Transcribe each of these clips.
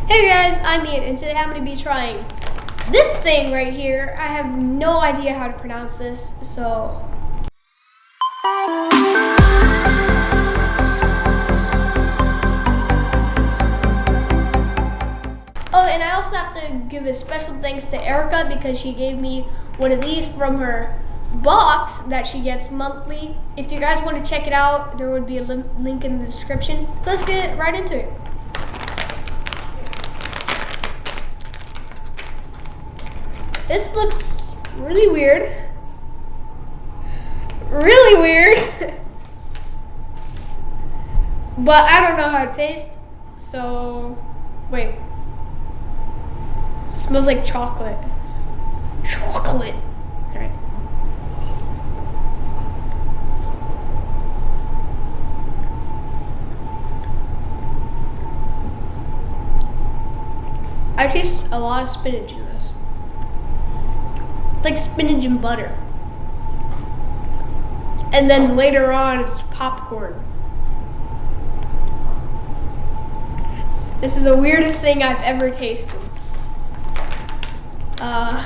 Hey guys, I'm Ian, and today I'm going to be trying this thing right here. I have no idea how to pronounce this, so... Oh, and I also have to give a special thanks to Erica because she gave me one of these from her box that she gets monthly. If you guys want to check it out, there would be a link in the description. So let's get right into it. This looks really weird. Really weird. But I don't know how it tastes. So, wait. It smells like chocolate. Chocolate. All right. I taste a lot of spinach in this. It's like spinach and butter. And then later on, it's popcorn. This is the weirdest thing I've ever tasted. I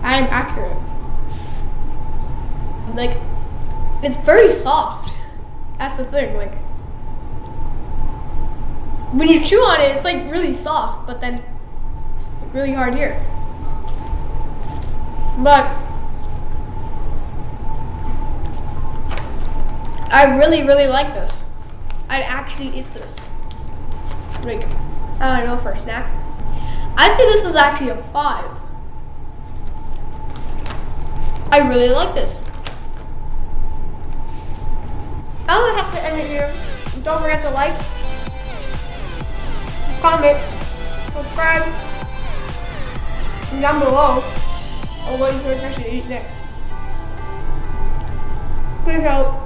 am accurate. Like, it's very soft. That's the thing, like. When you chew on it, it's like really soft, but then really hard here. But I really like this. I'd actually eat this. Like, I don't know, for a snack. I'd say this is actually a 5. I really like this. I'm gonna have to end it here. Don't forget to like, comment, subscribe, and down below, I'll let you know what to eat next. Please help.